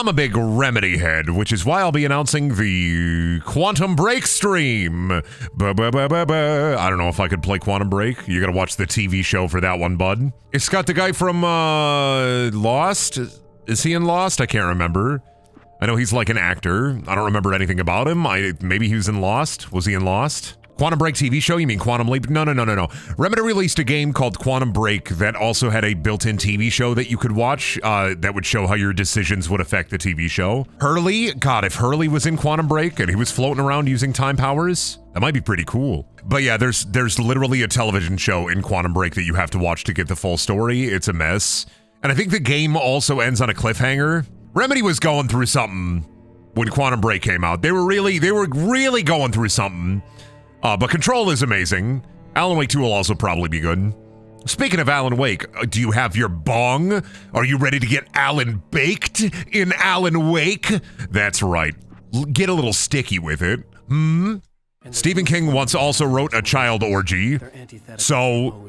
I'm a big Remedy head, which is why I'll be announcing the Quantum Break stream. I don't know if I could play Quantum Break. You gotta watch the TV show for that one, bud. It's got the guy from, Lost? Is he in Lost? I can't remember. I know he's like an actor. I don't remember anything about him. Maybe he was in Lost. Was he in Lost? Quantum Break TV show? You mean Quantum Leap? No. Remedy released a game called Quantum Break that also had a built-in TV show that you could watch that would show how your decisions would affect the TV show. Hurley? God, if Hurley was in Quantum Break and he was floating around using time powers, that might be pretty cool. But yeah, there's literally a television show in Quantum Break that you have to watch to get the full story. It's a mess. And I think the game also ends on a cliffhanger. Remedy was going through something when Quantum Break came out. They were really going through something. But Control is amazing. Alan Wake 2 will also probably be good. Speaking of Alan Wake, do you have your bong? Are you ready to get Alan baked in Alan Wake? That's right. Get a little sticky with it. Stephen King once also wrote A Child Orgy. So,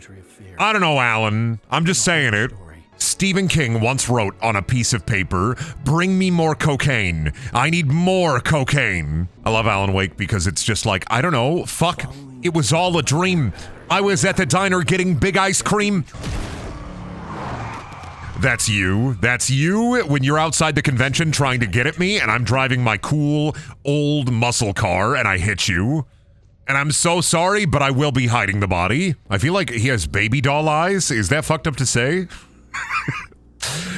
I don't know, Alan. I'm just saying it. Stephen King once wrote on a piece of paper, "Bring me more cocaine. I need more cocaine." I love Alan Wake because it's just like, I don't know, fuck, it was all a dream. I was at the diner getting big ice cream. That's you. That's you when you're outside the convention trying to get at me and I'm driving my cool, old muscle car and I hit you. And I'm so sorry, but I will be hiding the body. I feel like he has baby doll eyes. Is that fucked up to say?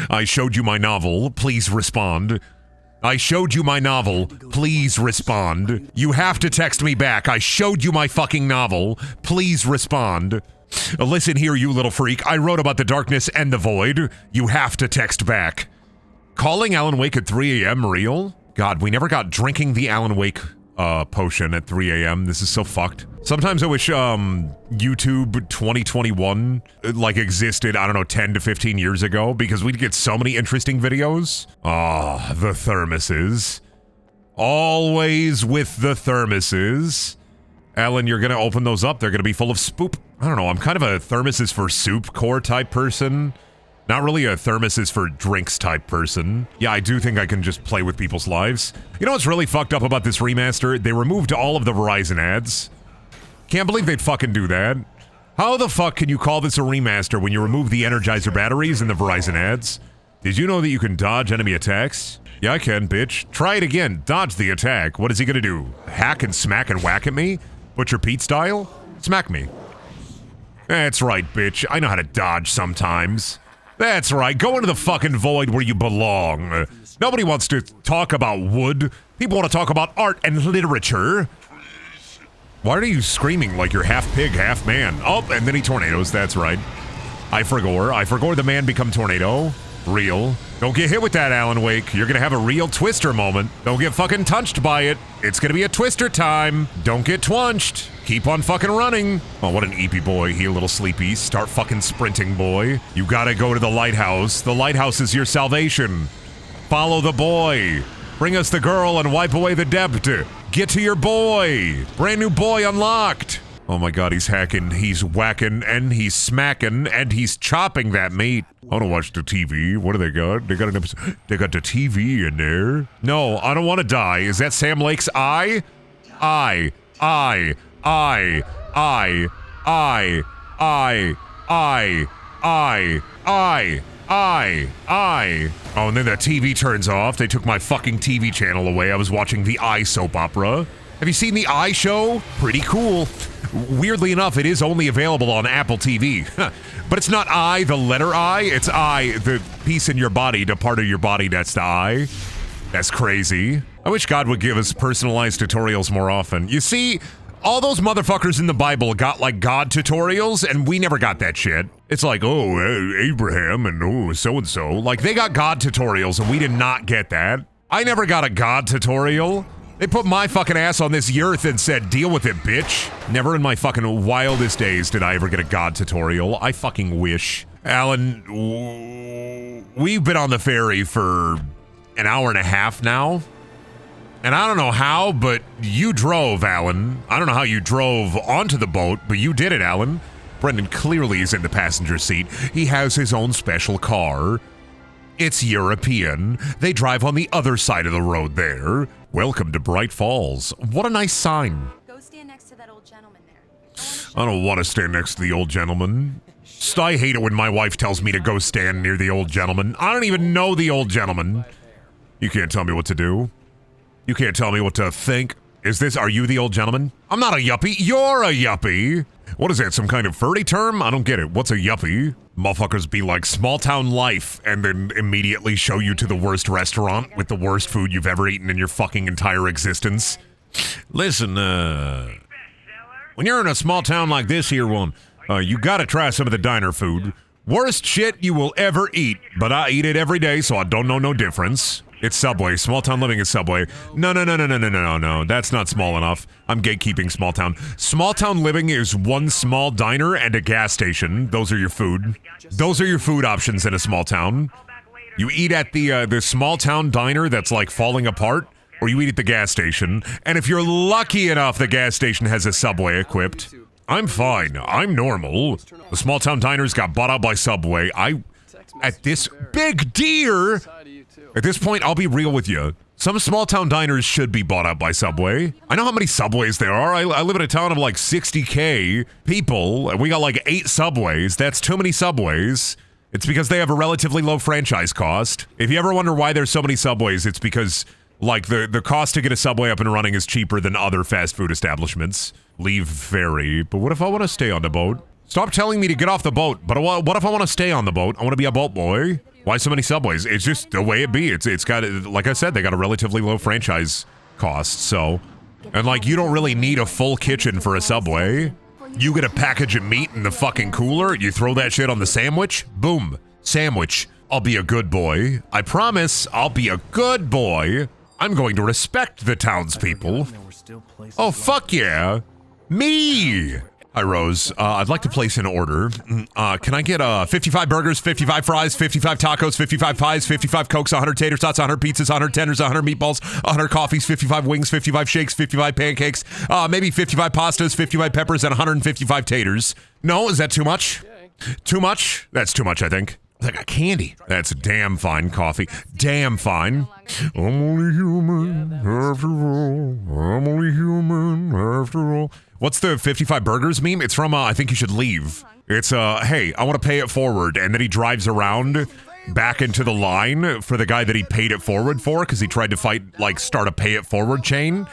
I showed you my novel, please respond. I showed you my novel, please respond. You have to text me back. I showed you my fucking novel, please respond. Listen here, you little freak. I wrote about the darkness and the void. You have to text back. Calling Alan Wake at 3 a.m. real? God, we never got drinking the Alan Wake potion at 3 a.m. This is so fucked. Sometimes I wish YouTube 2021 like existed, I don't know, 10 to 15 years ago because we'd get so many interesting videos. Ah, the thermoses. Always with the thermoses. Alan, you're gonna open those up. They're gonna be full of spoop. I don't know, I'm kind of a thermoses for soup core type person. Not really a thermoses for drinks type person. Yeah, I do think I can just play with people's lives. You know what's really fucked up about this remaster? They removed all of the Verizon ads. Can't believe they'd fucking do that. How the fuck can you call this a remaster when you remove the Energizer batteries and the Verizon ads? Did you know that you can dodge enemy attacks? Yeah, I can, bitch. Try it again. Dodge the attack. What is he gonna do? Hack and smack and whack at me? Butcher Pete style? Smack me. That's right, bitch. I know how to dodge sometimes. That's right, go into the fucking void where you belong. Nobody wants to talk about wood. People want to talk about art and literature. Why are you screaming like you're half pig, half man? Oh, and then he tornadoes, that's right. I forgore the man become tornado. Real. Don't get hit with that, Alan Wake. You're gonna have a real twister moment. Don't get fucking touched by it. It's gonna be a twister time. Don't get twinched. Keep on fucking running. Oh, what an eepy boy. He a little sleepy. Start fucking sprinting, boy. You gotta go to the lighthouse. The lighthouse is your salvation. Follow the boy. Bring us the girl and wipe away the debt. Get to your boy. Brand new boy unlocked. Oh my god, he's hacking, he's whacking, and he's smacking, and he's chopping that meat. I want to watch the TV. What do they got? They got an episode. They got the TV in there. No, I don't want to die. Is that Sam Lake's eye? I. Oh, and then the TV turns off. They took my fucking TV channel away. I was watching the I soap opera. Have you seen the I show? Pretty cool. Weirdly enough, it is only available on Apple TV. But it's not I, the letter I. It's I, the piece in your body, the part of your body that's the I. That's crazy. I wish God would give us personalized tutorials more often. You see, all those motherfuckers in the Bible got like God tutorials, and we never got that shit. It's like, oh, Abraham and oh, so-and-so. Like, they got God tutorials, and we did not get that. I never got a God tutorial. They put my fucking ass on this earth and said, deal with it, bitch. Never in my fucking wildest days did I ever get a God tutorial. I fucking wish. Alan, we've been on the ferry for an hour and a half now. And I don't know how, but you drove, Alan. I don't know how you drove onto the boat, but you did it, Alan. Brendan clearly is in the passenger seat. He has his own special car. It's European. They drive on the other side of the road there. Welcome to Bright Falls. What a nice sign. Go stand next to that old gentleman there. I don't want to stand next to the old gentleman. I hate it when my wife tells me to go stand near the old gentleman. I don't even know the old gentleman. You can't tell me what to do. You can't tell me what to think. Are you the old gentleman? I'm not a yuppie. You're a yuppie. What is that, some kind of furry term? I don't get it. What's a yuppie? Motherfuckers be like small town life and then immediately show you to the worst restaurant with the worst food you've ever eaten in your fucking entire existence. Listen, when you're in a small town like this here one, you gotta try some of the diner food. Worst shit you will ever eat, but I eat it every day, so I don't know no difference. It's Subway. Small town living is Subway. No. That's not small enough. I'm gatekeeping small town. Small town living is one small diner and a gas station. Those are your food. Those are your food options in a small town. You eat at the small town diner that's like falling apart, or you eat at the gas station. And if you're lucky enough, the gas station has a Subway equipped. I'm fine. I'm normal. The small town diners got bought out by Subway. At this big deer. At this point, I'll be real with you. Some small town diners should be bought out by Subway. I know how many Subways there are. I live in a town of like 60K people, and we got like 8 Subways. That's too many Subways. It's because they have a relatively low franchise cost. If you ever wonder why there's so many Subways, it's because like the cost to get a Subway up and running is cheaper than other fast food establishments. Leave ferry. But what if I want to stay on the boat? Stop telling me to get off the boat. But what if I want to stay on the boat? I want to be a boat boy. Why so many Subways? It's just the way it be. It's got, like I said, they got a relatively low franchise cost, so. And like, you don't really need a full kitchen for a Subway. You get a package of meat in the fucking cooler, you throw that shit on the sandwich, boom, sandwich. I'll be a good boy. I promise, I'll be a good boy. I'm going to respect the townspeople. Oh, fuck yeah. Me! Hi, Rose. I'd like to place an order. Can I get 55 burgers, 55 fries, 55 tacos, 55 pies, 55 Cokes, 100 tater tots, 100 pizzas, 100 tenders, 100 meatballs, 100 coffees, 55 wings, 55 shakes, 55 pancakes, maybe 55 pastas, 55 peppers, and 155 taters. No, is that too much? Too much? That's too much, I think. I got candy. That's damn fine coffee. Damn fine. I'm only human after all. I'm only human after all. What's the 55 burgers meme? It's from, I Think You Should Leave. It's, hey, I want to pay it forward. And then he drives around back into the line for the guy that he paid it forward for because he tried to start a pay it forward chain.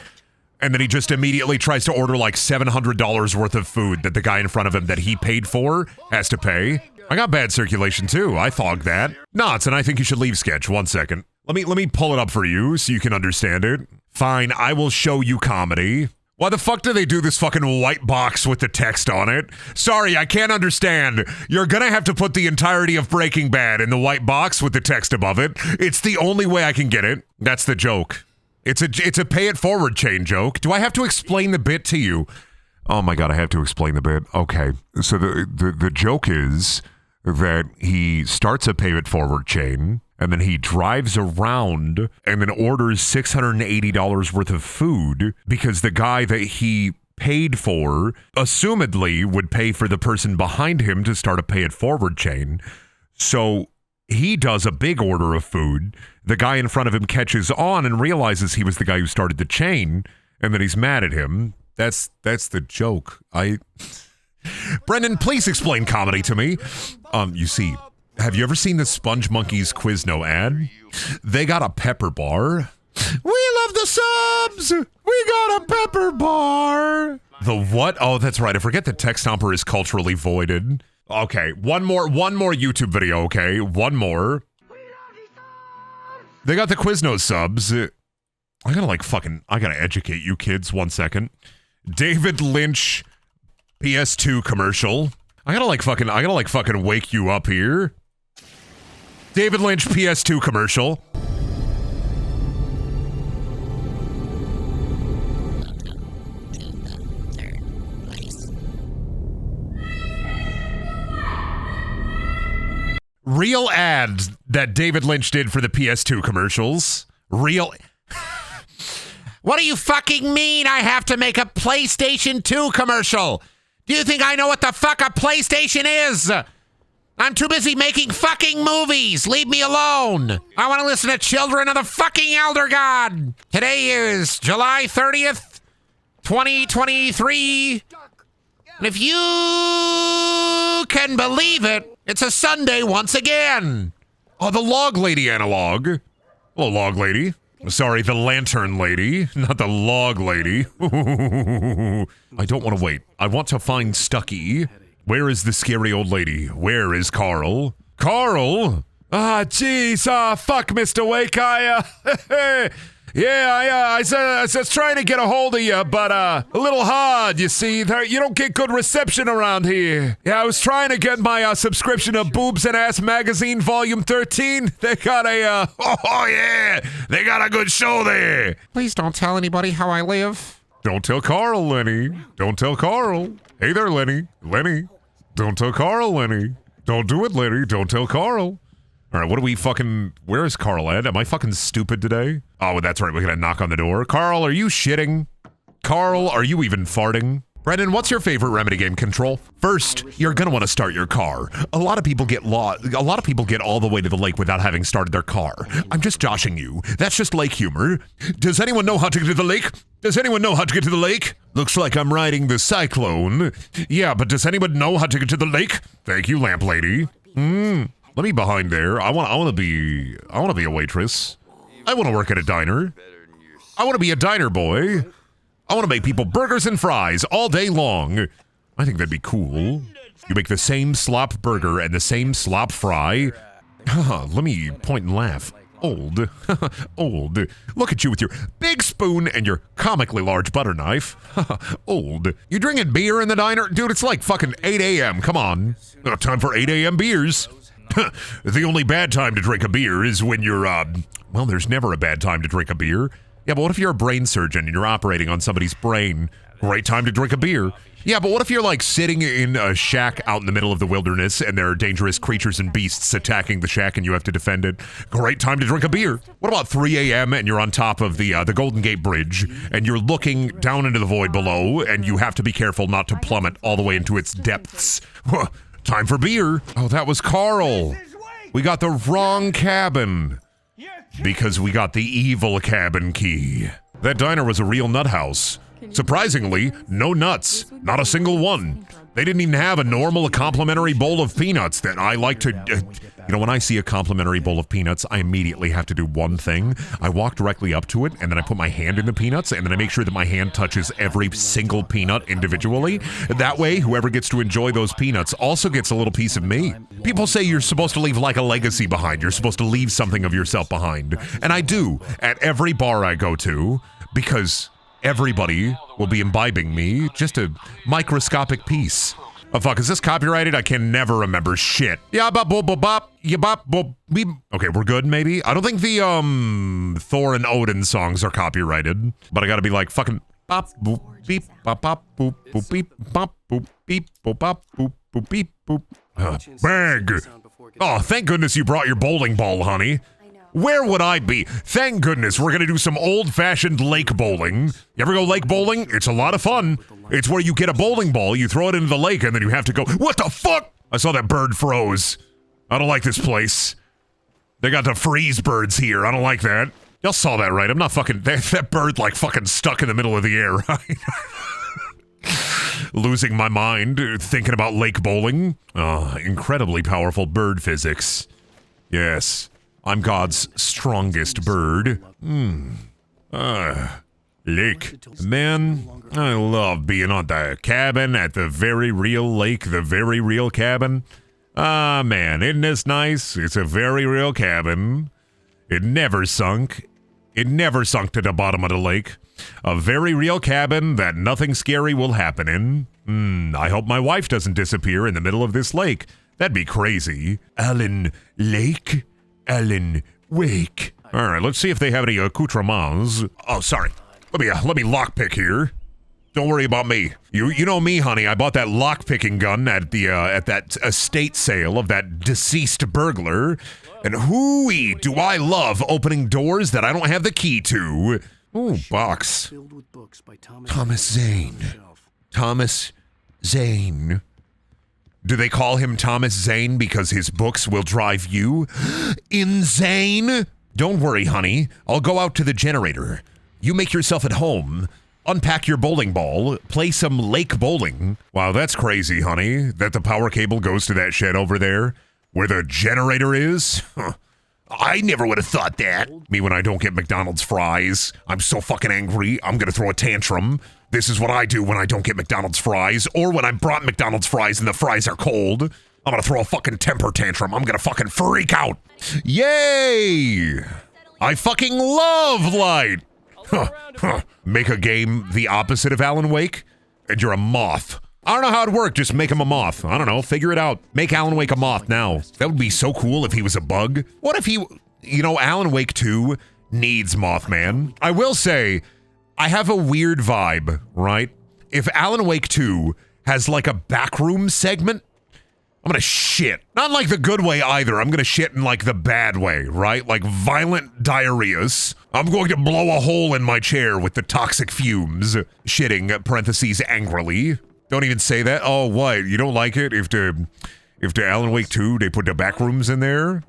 And then he just immediately tries to order like $700 worth of food that the guy in front of him that he paid for has to pay. I got bad circulation too. I fogged that. Nah, it's an I Think You Should Leave sketch. 1 second. Let me pull it up for you so you can understand it. Fine, I will show you comedy. Why the fuck do they do this fucking white box with the text on it? Sorry, I can't understand. You're gonna have to put the entirety of Breaking Bad in the white box with the text above it. It's the only way I can get it. That's the joke. It's a pay it forward chain joke. Do I have to explain the bit to you? Oh my god, I have to explain the bit. Okay, so the joke is that he starts a pay it forward chain, and then he drives around and then orders $680 worth of food because the guy that he paid for, assumedly, would pay for the person behind him to start a pay it forward chain. So he does a big order of food. The guy in front of him catches on and realizes he was the guy who started the chain, and then he's mad at him. That's the joke. Brendan, please explain comedy to me. You see, have you ever seen the Sponge Monkeys Quizno ad? They got a pepper bar. We love the subs! We got a pepper bar! The what? Oh, that's right. I forget that Tech Stomper is culturally voided. Okay, one more YouTube video, okay? One more. They got the Quizno subs. I gotta educate you kids. 1 second. David Lynch PS2 commercial. I gotta fucking wake you up here. David Lynch PS2 commercial. Real ad that David Lynch did for the PS2 commercials. Real. What do you fucking mean I have to make a PlayStation 2 commercial? Do you think I know what the fuck a PlayStation is? I'm too busy making fucking movies. Leave me alone. I want to listen to Children of the fucking Elder God. Today is July 30th, 2023. And if you can believe it, it's a Sunday once again. Oh, the log lady analog. Hello, log lady. Sorry, the lantern lady, not the log lady. I don't want to wait. I want to find Stucky. Where is the scary old lady? Where is Carl? Carl? Ah, jeez. Fuck, Mr. Wake. I was trying to get a hold of you, but a little hard, you see. You don't get good reception around here. Yeah, I was trying to get my subscription of Boobs and Ass Magazine Volume 13. They got a, they got a good show there. Please don't tell anybody how I live. Don't tell Carl, Lenny. Don't tell Carl. Hey there, Lenny. Lenny. Don't tell Carl, Lenny. Don't do it, Lenny. Don't tell Carl. All right, what do we fucking... Where is Carl at? Am I fucking stupid today? Oh, that's right. We're gonna knock on the door. Carl, are you shitting? Carl, are you even farting? Brendan, what's your favorite Remedy game control? First, you're gonna want to start your car. A lot of people get all the way to the lake without having started their car. I'm just joshing you. That's just lake humor. Does anyone know how to get to the lake? Does anyone know how to get to the lake? Looks like I'm riding the cyclone. Yeah, but does anyone know how to get to the lake? Thank you, lamp lady. Let me behind there. I want to be a waitress. I want to work at a diner. I want to be a diner boy. I want to make people burgers and fries all day long. I think that'd be cool. You make the same slop burger and the same slop fry. Let me point and laugh. Old. Old. Look at you with your big spoon and your comically large butter knife. Old. You drinking beer in the diner? Dude, it's like fucking 8 a.m. Come on. Time for 8 a.m. beers. The only bad time to drink a beer is when you're, well, there's never a bad time to drink a beer. Yeah, but what if you're a brain surgeon and you're operating on somebody's brain? Great time to drink a beer. Yeah, but what if you're like sitting in a shack out in the middle of the wilderness and there are dangerous creatures and beasts attacking the shack and you have to defend it? Great time to drink a beer. What about 3 a.m. and you're on top of the Golden Gate Bridge and you're looking down into the void below and you have to be careful not to plummet all the way into its depths? Time for beer. Oh, that was Carl. We got the wrong cabin. Because we got the evil cabin key. That diner was a real nut house. Surprisingly, no nuts. Not a single one. They didn't even have a normal complimentary bowl of peanuts that I like to... when I see a complimentary bowl of peanuts, I immediately have to do one thing. I walk directly up to it, and then I put my hand in the peanuts, and then I make sure that my hand touches every single peanut individually. That way, whoever gets to enjoy those peanuts also gets a little piece of me. People say you're supposed to leave like a legacy behind. You're supposed to leave something of yourself behind. And I do at every bar I go to, because everybody will be imbibing me just a microscopic piece. Oh fuck, is this copyrighted? I can never remember shit. Yeah, bop, bop, bop, bop, yeah, bop, bop, beep. Okay, we're good, maybe? I don't think the, Thor and Odin songs are copyrighted, but I gotta be like fucking bop, boop, beep, bop, bop, boop, boop, beep, bop, boop, beep, boop, bop, boop, boop, beep, boop. Bag. Oh, thank goodness you brought your bowling ball, honey. Where would I be? Thank goodness we're gonna do some old-fashioned lake bowling. You ever go lake bowling? It's a lot of fun. It's where you get a bowling ball, you throw it into the lake, and then you have to go, what the fuck? I saw that bird froze. I don't like this place. They got the freeze birds here. I don't like that. Y'all saw that, right? I'm not fucking... That bird, like, fucking stuck in the middle of the air, right? Losing my mind, thinking about lake bowling. Incredibly powerful bird physics. Yes. I'm God's strongest bird. Lake. Man, I love being on the cabin at the very real lake, the very real cabin. Man, isn't this nice? It's a very real cabin. It never sunk. It never sunk to the bottom of the lake. A very real cabin that nothing scary will happen in. I hope my wife doesn't disappear in the middle of this lake. That'd be crazy. Alan Lake? Alan Wake. All right, let's see if they have any accoutrements. Oh, sorry. Let me lockpick here. Don't worry about me. You know me, honey. I bought that lockpicking gun at the at that estate sale of that deceased burglar, and hooey, do I love opening doors that I don't have the key to. Ooh, box. Thomas Zane. Thomas Zane. Do they call him Thomas Zane because his books will drive you insane? Don't worry, honey. I'll go out to the generator. You make yourself at home. Unpack your bowling ball. Play some lake bowling. Wow, that's crazy, honey. That the power cable goes to that shed over there where the generator is? Huh. I never would have thought that. Me when I don't get McDonald's fries. I'm so fucking angry. I'm gonna throw a tantrum. This is what I do when I don't get McDonald's fries, or when I brought McDonald's fries and the fries are cold. I'm gonna throw a fucking temper tantrum. I'm gonna fucking freak out. Yay! I fucking love light. Make a game the opposite of Alan Wake, and you're a moth. I don't know how it'd work, just make him a moth. I don't know, figure it out. Make Alan Wake a moth now. That would be so cool if he was a bug. What if he, Alan Wake 2 needs Mothman. I will say, I have a weird vibe, right? If Alan Wake 2 has like a backroom segment, I'm gonna shit. Not in like the good way either. I'm gonna shit in like the bad way, right? Like violent diarrheas. I'm going to blow a hole in my chair with the toxic fumes. Shitting, parentheses, angrily. Don't even say that. Oh, what? You don't like it if the Alan Wake 2, they put the backrooms in there?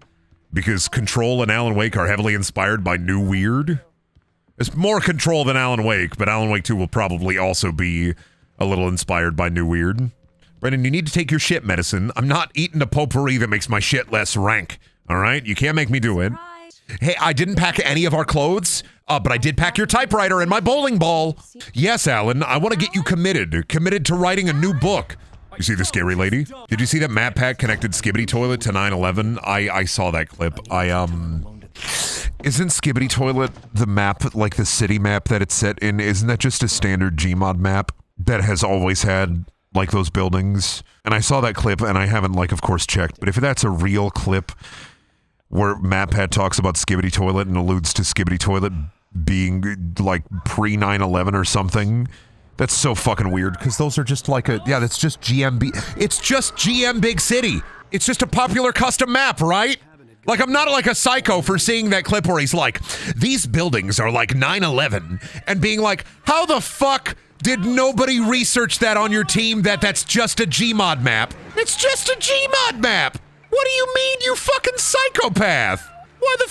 Because Control and Alan Wake are heavily inspired by New Weird? It's more Control than Alan Wake, but Alan Wake 2 will probably also be a little inspired by New Weird. Brendan, you need to take your shit medicine. I'm not eating a potpourri that makes my shit less rank. All right? You can't make me do it. Hey, I didn't pack any of our clothes, but I did pack your typewriter and my bowling ball. Yes, Alan, I want to get you committed to writing a new book. You see the scary lady? Did you see that MatPat connected Skibbity Toilet to 9/11? I saw that clip. Isn't Skibbity Toilet the map, like the city map that it's set in? Isn't that just a standard Gmod map that has always had like those buildings? And I saw that clip and I haven't of course checked, but if that's a real clip where MatPat talks about Skibbity Toilet and alludes to Skibbity Toilet being like pre 9/11 or something, that's so fucking weird because those are just that's just GMB. It's just GM Big City. It's just a popular custom map, right? Like, I'm not like a psycho for seeing that clip where he's like, these buildings are like 9/11 and being like, how the fuck did nobody research that on your team that's just a Gmod map? It's just a Gmod map. What do you mean, you fucking psychopath? Why the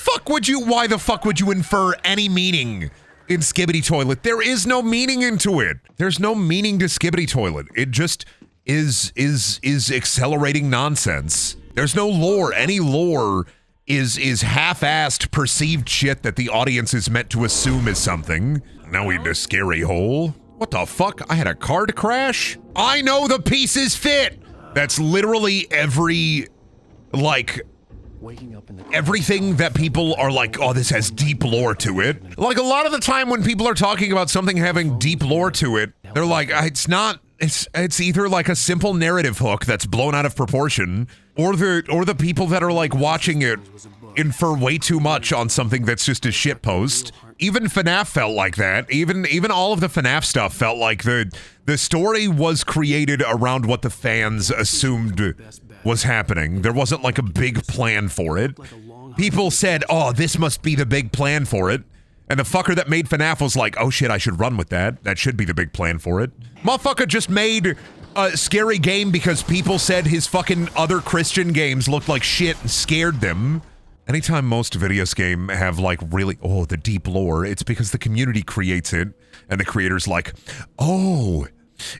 fuck would you infer any meaning in Skibbity Toilet? There is no meaning into it. There's no meaning to Skibbity Toilet. It just is accelerating nonsense. There's no lore. Any lore is half-assed perceived shit that the audience is meant to assume is something. Now we need a scary hole. What the fuck? I had a car crash? I know the pieces fit. That's literally everything that people are like, oh, this has deep lore to it. Like, a lot of the time when people are talking about something having deep lore to it, they're like, it's not, it's either like a simple narrative hook that's blown out of proportion, or the people that are like watching it infer way too much on something that's just a shit post. Even FNAF felt like that. Even all of the FNAF stuff felt like the story was created around what the fans assumed was happening. There wasn't like a big plan for it. People said, oh, this must be the big plan for it. And the fucker that made FNAF was like, oh shit, I should run with that. That should be the big plan for it. Motherfucker just made a scary game because people said his fucking other Christian games looked like shit and scared them. Anytime most videos game have like really, the deep lore, it's because the community creates it and the creator's like, oh,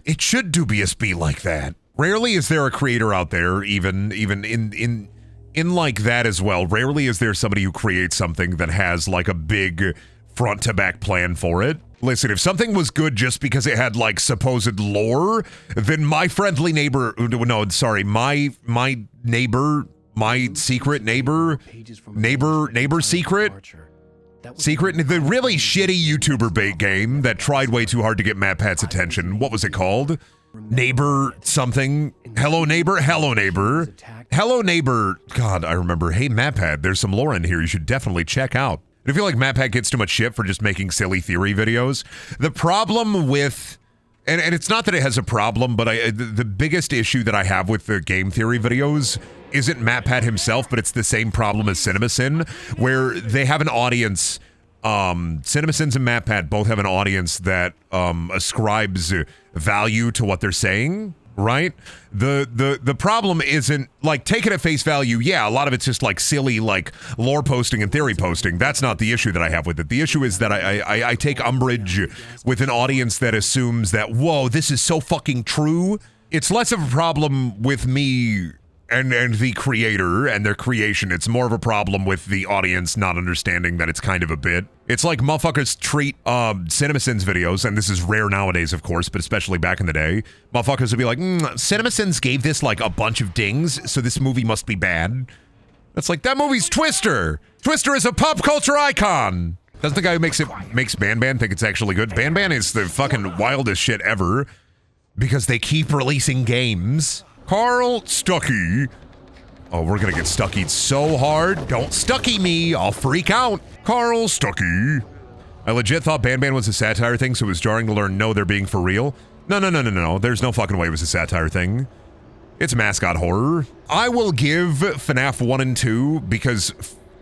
it should Dubious be like that. Rarely is there a creator out there, even in like that as well. Rarely is there somebody who creates something that has like a big front to back plan for it. Listen, if something was good just because it had like supposed lore, then my friendly neighbor, no, sorry, my neighbor, my secret neighbor secret, the really shitty YouTuber bait game that tried way too hard to get MatPat's attention. What was it called? Neighbor something. Hello neighbor. God, I remember. Hey MatPat, there's some lore in here you should definitely check out. I feel like MatPat gets too much shit for just making silly theory videos. The problem with, and it's not that it has a problem, but the biggest issue that I have with the game theory videos isn't MatPat himself, but it's the same problem as CinemaSin, where they have an audience. CinemaSins and MatPat both have an audience that ascribes value to what they're saying, right? The problem isn't like take it at face value. Yeah, a lot of it's just like silly like lore posting and theory posting. That's not the issue that I have with it. The issue is that I take umbrage with an audience that assumes that, whoa, this is so fucking true. It's less of a problem with me and the creator and their creation. It's more of a problem with the audience not understanding that it's kind of a bit. It's like motherfuckers treat CinemaSins videos, and this is rare nowadays, of course, but especially back in the day. Motherfuckers would be like, CinemaSins gave this like a bunch of dings, so this movie must be bad. That's like, that movie's Twister. Twister is a pop culture icon. Doesn't the guy who makes Ban Ban think it's actually good? Ban Ban is the fucking wildest shit ever because they keep releasing games. Carl Stuckey. Oh, we're gonna get Stuckied so hard. Don't Stucky me, I'll freak out. Carl Stuckey. I legit thought Ban Ban was a satire thing, so it was jarring to learn no, they're being for real. No. There's no fucking way it was a satire thing. It's mascot horror. I will give FNAF 1 and 2 because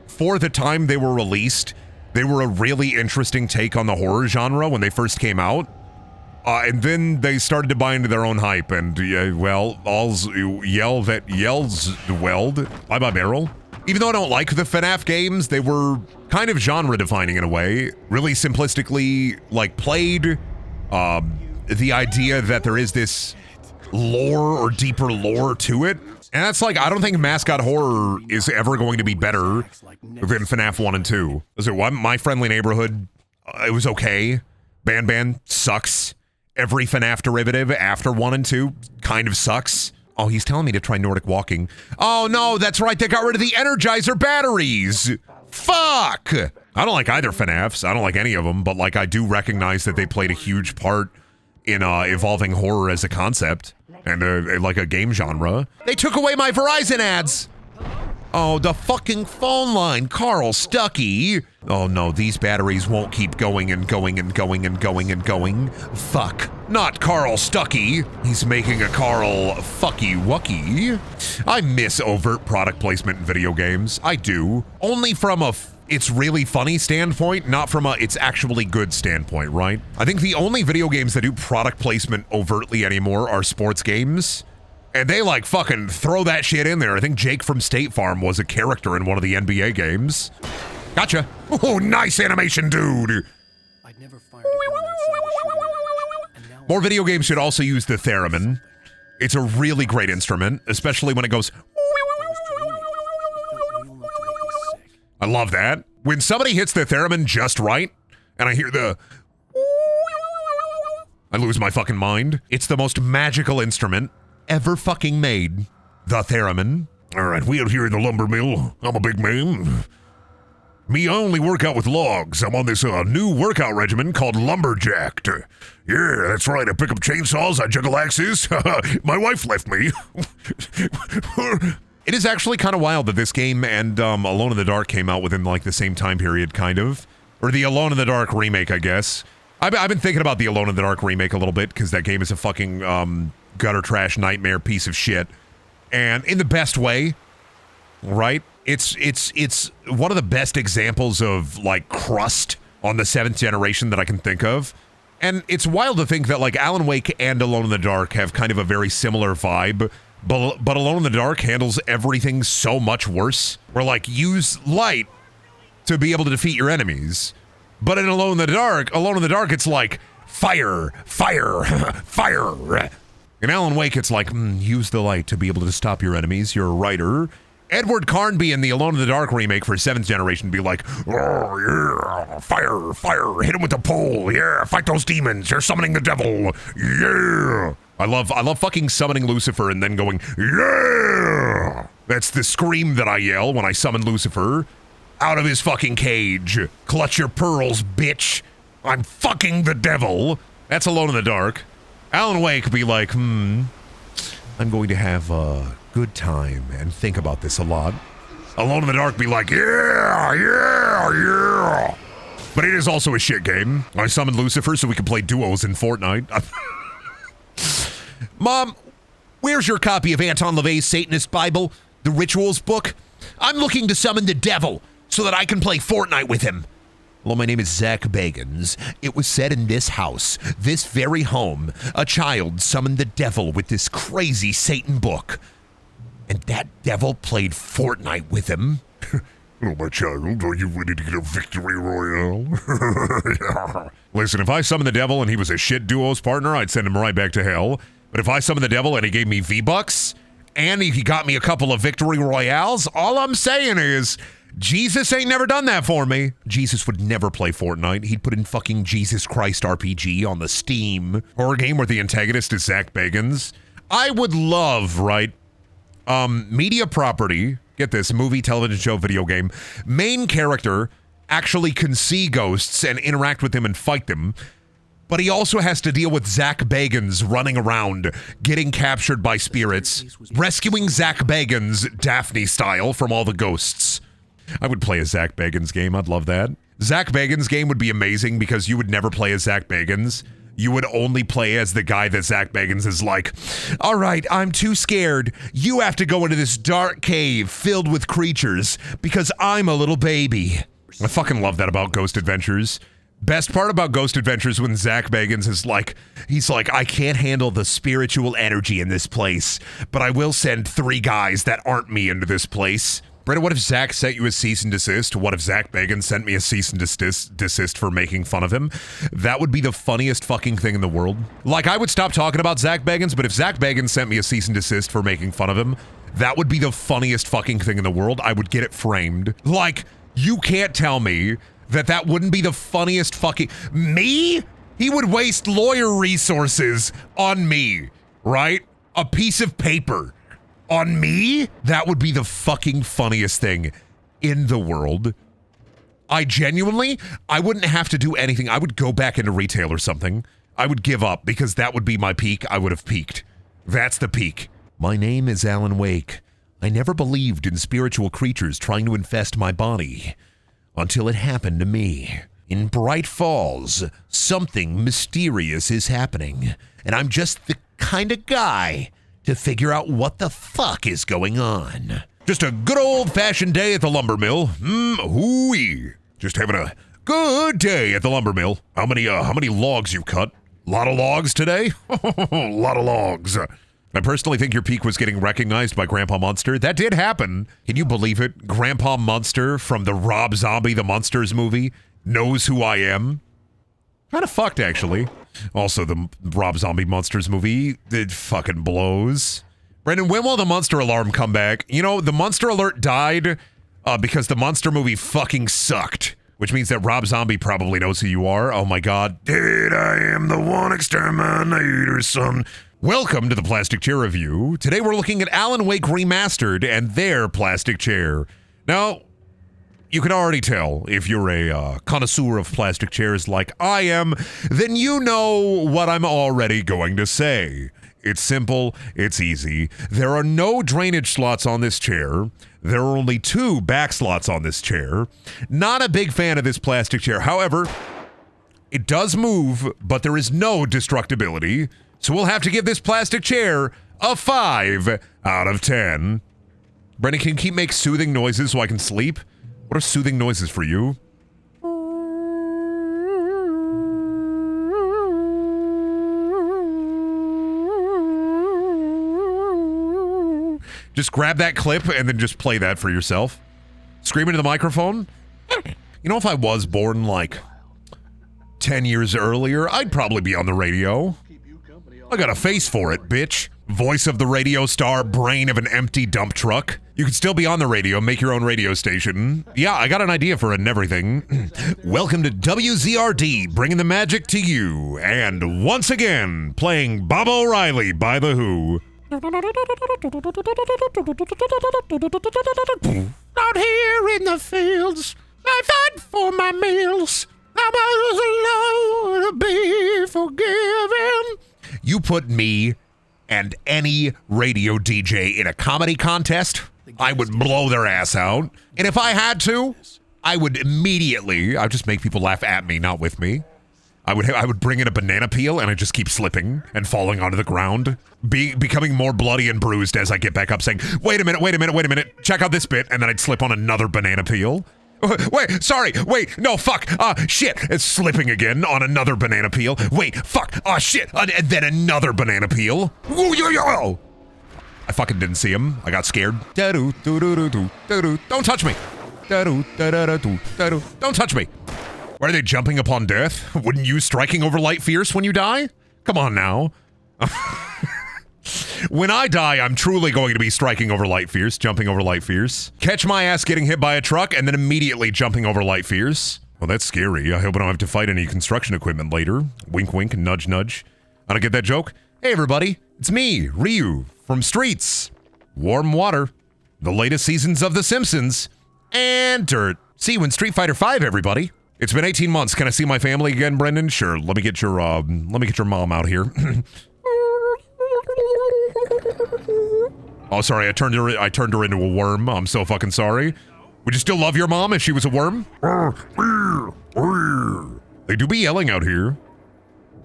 for the time they were released, they were a really interesting take on the horror genre when they first came out. And then they started to buy into their own hype, and well, all's yell that yells weld. Bye-bye barrel. Even though I don't like the FNAF games, they were kind of genre-defining in a way. Really simplistically, like, played the idea that there is this lore or deeper lore to it. And that's like, I don't think mascot horror is ever going to be better than FNAF 1 and 2. So what? My Friendly Neighborhood, it was okay. Ban Ban sucks. Every FNAF derivative after 1 and 2 kind of sucks. Oh, he's telling me to try Nordic walking. Oh no, that's right, they got rid of the Energizer batteries. Fuck! I don't like either FNAFs. I don't like any of them, but like I do recognize that they played a huge part in evolving horror as a concept and like a game genre. They took away my Verizon ads. Oh, the fucking phone line, Carl Stuckey. Oh no, these batteries won't keep going and going and going and going and going. Fuck. Not Carl Stuckey. He's making a Carl Fucky Wucky. I miss overt product placement in video games. I do. Only from a it's really funny standpoint, not from a it's actually good standpoint, right? I think the only video games that do product placement overtly anymore are sports games. And they like fucking throw that shit in there. I think Jake from State Farm was a character in one of the NBA games. Gotcha. Oh, nice animation, dude. I'd never fired more video games should also use the theremin. It's a really great instrument, especially when it goes. I love that. When somebody hits the theremin just right, and I hear the I lose my fucking mind. It's the most magical instrument ever fucking made. The theremin. All right, we out here in the lumber mill. I'm a big man. Me, I only work out with logs. I'm on this new workout regimen called Lumberjacked. Yeah, that's right. I pick up chainsaws, I juggle axes. My wife left me. It is actually kind of wild that this game and Alone in the Dark came out within like the same time period, kind of. Or the Alone in the Dark remake, I guess. I've been thinking about the Alone in the Dark remake a little bit because that game is a fucking gutter trash nightmare piece of shit. And in the best way, right? It's one of the best examples of like crust on the 7th generation that I can think of. And it's wild to think that like Alan Wake and Alone in the Dark have kind of a very similar vibe, but Alone in the Dark handles everything so much worse. Where like use light to be able to defeat your enemies. But in Alone in the Dark, it's like fire, fire, fire. In Alan Wake, it's like use the light to be able to stop your enemies. You're a writer. Edward Carnby in the Alone in the Dark remake for 7th generation be like, oh yeah, fire, fire, hit him with the pole, yeah, fight those demons, you're summoning the devil, yeah. I love fucking summoning Lucifer and then going, yeah. That's the scream that I yell when I summon Lucifer out of his fucking cage. Clutch your pearls, bitch. I'm fucking the devil. That's Alone in the Dark. Alan Wake be like, I'm going to have a good time and think about this a lot. Alone in the Dark be like, yeah, yeah, yeah. But it is also a shit game. I summoned Lucifer so we can play duos in Fortnite. Mom, where's your copy of Anton LaVey's Satanist Bible, the Rituals book? I'm looking to summon the devil so that I can play Fortnite with him. Hello, my name is Zach Bagans. It was said in this house, this very home, a child summoned the devil with this crazy Satan book. And that devil played Fortnite with him. Oh, my child, are you ready to get a victory royale? Listen, if I summoned the devil and he was a shit duos partner, I'd send him right back to hell. But if I summoned the devil and he gave me V-Bucks, and he got me a couple of victory royales, all I'm saying is, Jesus ain't never done that for me. Jesus would never play Fortnite. He'd put in fucking Jesus Christ RPG on the Steam horror game where the antagonist is Zach Bagans. I would love, right, media property, get this, movie, television show, video game, main character actually can see ghosts and interact with them and fight them, but he also has to deal with Zach Bagans running around, getting captured by spirits, rescuing Zach Bagans, Daphne style, from all the ghosts. I would play a Zach Bagans game. I'd love that. Zach Bagans game would be amazing because you would never play as Zach Bagans. You would only play as the guy that Zach Bagans is like, all right, I'm too scared. You have to go into this dark cave filled with creatures because I'm a little baby. I fucking love that about Ghost Adventures. Best part about Ghost Adventures when Zach Bagans is like, he's like, I can't handle the spiritual energy in this place, but I will send 3 guys that aren't me into this place. Brenda, what if Zach sent you a cease and desist? What if Zach Bagans sent me a cease and desist for making fun of him? That would be the funniest fucking thing in the world. Like, I would stop talking about Zach Bagans, but if Zach Bagans sent me a cease and desist for making fun of him, that would be the funniest fucking thing in the world. I would get it framed. Like, you can't tell me that wouldn't be the funniest fucking... Me? He would waste lawyer resources on me, right? A piece of paper. On me? That would be the fucking funniest thing in the world. I wouldn't have to do anything. I would go back into retail or something. I would give up because that would be my peak. I would have peaked. That's the peak. My name is Alan Wake. I never believed in spiritual creatures trying to infest my body until it happened to me. In Bright Falls, something mysterious is happening, and I'm just the kind of guy to figure out what the fuck is going on. Just a good old-fashioned day at the lumber mill. Hooey. Just having a good day at the lumber mill. How many logs you cut? A lot of logs today? A lot of logs. I personally think your peak was getting recognized by Grandpa Munster. That did happen. Can you believe it? Grandpa Munster from the Rob Zombie The Munsters movie knows who I am. Kind of fucked, actually. Also, the Rob Zombie Monsters movie, it fucking blows. Brendan, when will the Monster alarm come back? You know, the Monster alert died because the Monster movie fucking sucked. Which means that Rob Zombie probably knows who you are. Oh my god. Did I am the one exterminator, son. Welcome to the Plastic Chair Review. Today we're looking at Alan Wake Remastered and their plastic chair. Now, you can already tell if you're a connoisseur of plastic chairs like I am, then you know what I'm already going to say. It's simple, it's easy. There are no drainage slots on this chair. There are only 2 back slots on this chair. Not a big fan of this plastic chair. However, it does move, but there is no destructibility. So we'll have to give this plastic chair a 5 out of 10. Brendan, can you make soothing noises so I can sleep? What are soothing noises for you? Just grab that clip and then just play that for yourself. Scream into the microphone. You know, if I was born like 10 years earlier, I'd probably be on the radio. I got a face for it, bitch. Voice of the radio star, brain of an empty dump truck. You could still be on the radio, make your own radio station. Yeah, I got an idea for it and everything. Welcome to WZRD, bringing the magic to you. And once again, playing Bob O'Reilly by The Who. Out here in the fields, I fight for my meals. I'm alone to be forgiven. You put me and any radio DJ in a comedy contest, I would blow their ass out. And if I had to, I would immediately, I'd just make people laugh at me, not with me. I would bring in a banana peel and I'd just keep slipping and falling onto the ground, becoming more bloody and bruised as I get back up saying, wait a minute, check out this bit. And then I'd slip on another banana peel. Wait, sorry, wait, no, fuck, shit, it's slipping again on another banana peel. Wait, fuck, shit, and then another banana peel. Woo, yo, yo. I fucking didn't see him. I got scared. Don't touch me. Don't touch me. Why are they jumping upon death? Wouldn't you striking over light fierce when you die? Come on now. When I die, I'm truly going to be striking over light fierce, jumping over light fierce. Catch my ass getting hit by a truck and then immediately jumping over light fierce. Well, that's scary. I hope I don't have to fight any construction equipment later. Wink, wink, nudge, nudge. I don't get that joke. Hey, everybody. It's me, Ryu, from Streets, Warm Water, the latest seasons of The Simpsons, and Dirt. See you in Street Fighter V, everybody. It's been 18 months. Can I see my family again, Brendan? Sure. Let me get your mom out here. Oh, sorry. I turned her into a worm. I'm so fucking sorry. Would you still love your mom if she was a worm? They do be yelling out here.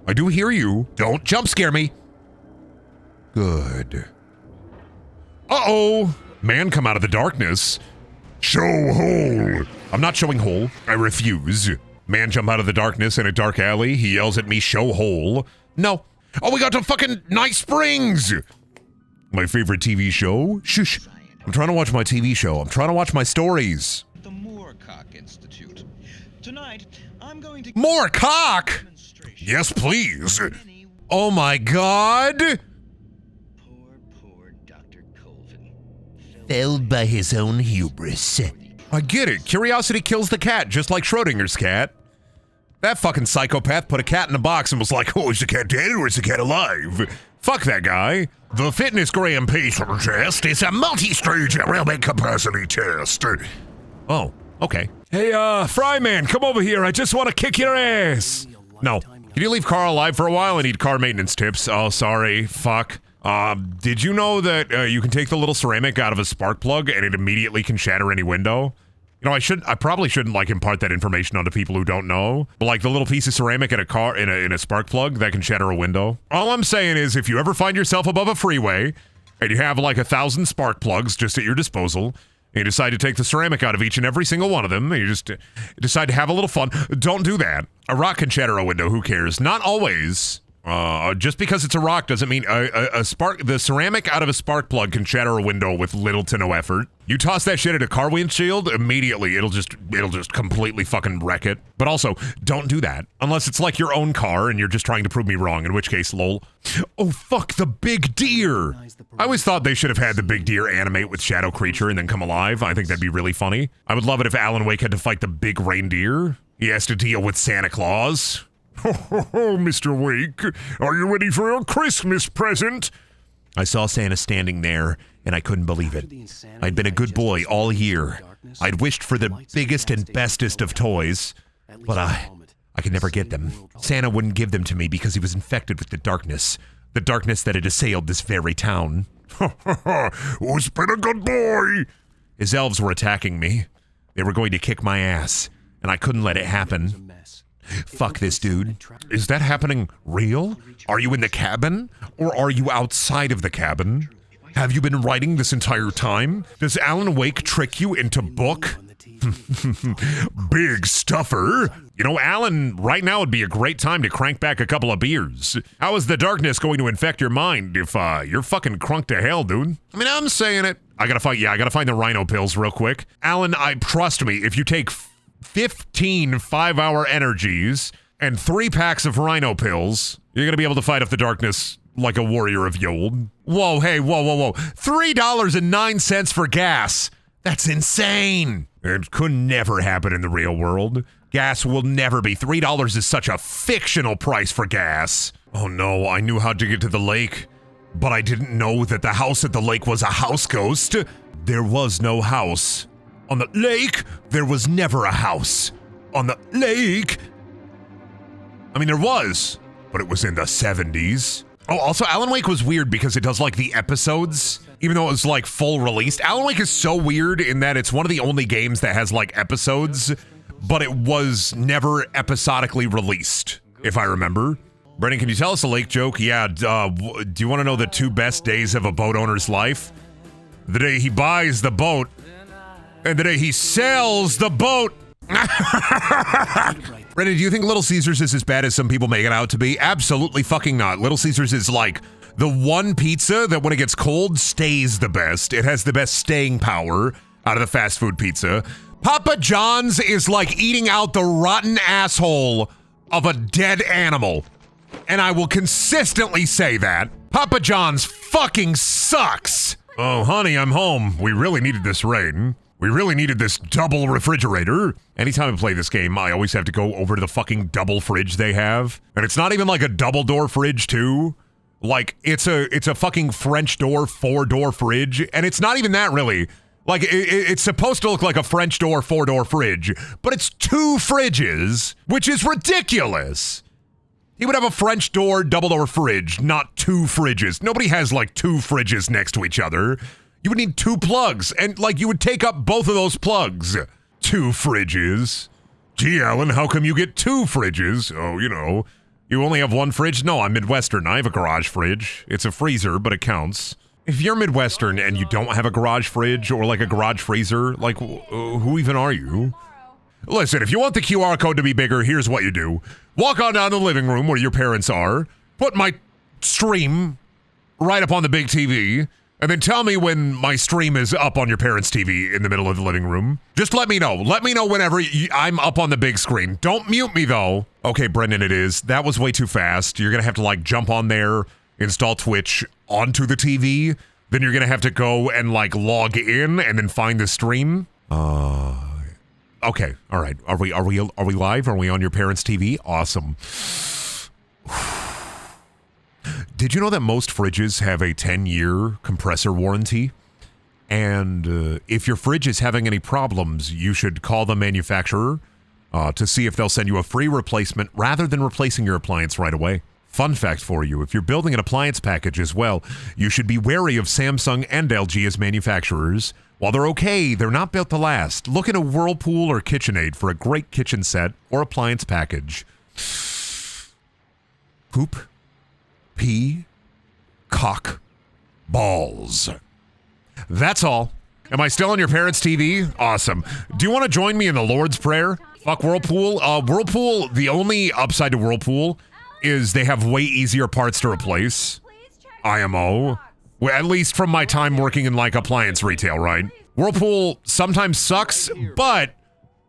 I do hear you. Don't jump scare me. Good. Uh-oh. Man come out of the darkness. Show hole. I'm not showing hole. I refuse. Man jump out of the darkness in a dark alley. He yells at me, show hole. No. Oh, we got to fucking Night Springs. My favorite TV show? Shush. I'm trying to watch my TV show. I'm trying to watch my stories. The Moorcock Institute. Tonight, I'm going to... More cock? Yes, please. Oh my god. Poor Dr. Colvin. Felled by his own hubris. I get it. Curiosity kills the cat, just like Schrodinger's cat. That fucking psychopath put a cat in a box and was like, oh, is the cat dead or is the cat alive? Fuck that guy. The Fitness Graham Pacer test is a multi-stage aerobic capacity test. Oh, okay. Hey, Fryman, come over here. I just want to kick your ass. No. Can you leave Carl alive for a while? I need car maintenance tips. Oh, sorry. Fuck. Did you know that you can take the little ceramic out of a spark plug and it immediately can shatter any window? You know, I probably shouldn't like impart that information onto people who don't know. But like the little piece of ceramic in a car, in a spark plug that can shatter a window. All I'm saying is if you ever find yourself above a freeway and you have like 1,000 spark plugs just at your disposal, and you decide to take the ceramic out of each and every single one of them, and you just decide to have a little fun, don't do that. A rock can shatter a window, who cares? Not always. Just because it's a rock doesn't mean the ceramic out of a spark plug can shatter a window with little to no effort. You toss that shit at a car windshield, immediately it'll just completely fucking wreck it. But also, don't do that. Unless it's like your own car and you're just trying to prove me wrong, in which case, lol. Oh fuck, the big deer! I always thought they should have had the big deer animate with Shadow Creature and then come alive. I think that'd be really funny. I would love it if Alan Wake had to fight the big reindeer. He has to deal with Santa Claus. Oh, Mr. Wake, are you ready for your Christmas present? I saw Santa standing there, and I couldn't believe it. I'd been a good boy all year. I'd wished for the biggest and bestest of toys, but I could never get them. Santa wouldn't give them to me because he was infected with the darkness that had assailed this very town. Who's been a good boy? His elves were attacking me. They were going to kick my ass, and I couldn't let it happen. Fuck this, dude. Is that happening real? Are you in the cabin? Or are you outside of the cabin? Have you been writing this entire time? Does Alan Wake trick you into book? Big stuffer. You know, Alan, right now would be a great time to crank back a couple of beers. How is the darkness going to infect your mind if you're fucking crunk to hell, dude? I mean, I'm saying it. I gotta find the rhino pills real quick. Alan, trust me, if you take 15 5-hour energies and 3 packs of rhino pills, you're gonna be able to fight off the darkness like a warrior of Yold. Whoa, hey, whoa. $3.09 for gas. That's insane. It could never happen in the real world. Gas will never be. $3 is such a fictional price for gas. Oh no, I knew how to get to the lake, but I didn't know that the house at the lake was a house ghost. There was no house. On the lake, there was never a house. On the lake, I mean, there was, but it was in the 70s. Oh, also, Alan Wake was weird because it does, like, the episodes, even though it was, like, full released. Alan Wake is so weird in that it's one of the only games that has, like, episodes, but it was never episodically released, if I remember. Brendan, can you tell us a lake joke? Yeah, do you want to know the 2 best days of a boat owner's life? The day he buys the boat, And today he sells the boat. Brendan, do you think Little Caesars is as bad as some people make it out to be? Absolutely fucking not. Little Caesars is like the one pizza that when it gets cold stays the best. It has the best staying power out of the fast food pizza. Papa John's is like eating out the rotten asshole of a dead animal. And I will consistently say that. Papa John's fucking sucks. Oh, honey, I'm home. We really needed this rain. We really needed this double refrigerator. Anytime I play this game, I always have to go over to the fucking double fridge they have. And it's not even like a double door fridge too. Like it's a fucking French door, 4-door fridge. And it's not even that really. Like it's supposed to look like a French door, 4-door fridge, but it's 2 fridges, which is ridiculous. He would have a French door, double-door fridge, not 2 fridges. Nobody has like 2 fridges next to each other. You would need 2 plugs, and like you would take up both of those plugs. 2 fridges. Gee, Alan, how come you get 2 fridges? Oh, you know, you only have 1 fridge? No, I'm Midwestern. I have a garage fridge. It's a freezer, but it counts. If you're Midwestern and you don't have a garage fridge or like a garage freezer, like who even are you? Listen, if you want the QR code to be bigger, here's what you do. Walk on down to the living room where your parents are, put my stream right up on the big TV, and then tell me when my stream is up on your parents' TV in the middle of the living room. Just let me know. Let me know whenever I'm up on the big screen. Don't mute me, though. Okay, Brendan, it is. That was way too fast. You're going to have to, like, jump on there, install Twitch onto the TV. Then you're going to have to go and, like, log in and then find the stream. Okay, all right. Are we live? Are we on your parents' TV? Awesome. Did you know that most fridges have a 10-year compressor warranty? And if your fridge is having any problems, you should call the manufacturer to see if they'll send you a free replacement rather than replacing your appliance right away. Fun fact for you, if you're building an appliance package as well, you should be wary of Samsung and LG as manufacturers. While they're okay, they're not built to last. Look into Whirlpool or KitchenAid for a great kitchen set or appliance package. Poop, pee, cock, balls. That's all. Am I still on your parents' TV? Awesome. Do you want to join me in the Lord's Prayer? Fuck Whirlpool. Whirlpool, the only upside to Whirlpool is they have way easier parts to replace. IMO. Well, at least from my time working in like appliance retail, right? Whirlpool sometimes sucks, but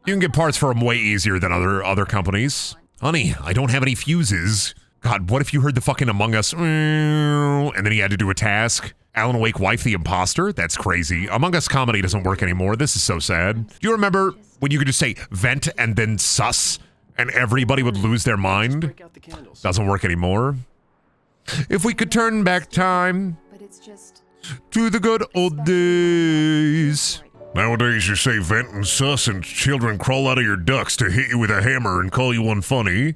you can get parts for them way easier than other companies. Honey, I don't have any fuses. God, what if you heard the fucking Among Us and then he had to do a task? Alan Wake wife the imposter? That's crazy. Among Us comedy doesn't work anymore. This is so sad. Do you remember when you could just say vent and then sus and everybody would lose their mind? Doesn't work anymore. If we could turn back time to the good old days. Nowadays you say vent and sus and children crawl out of your ducts to hit you with a hammer and call you unfunny.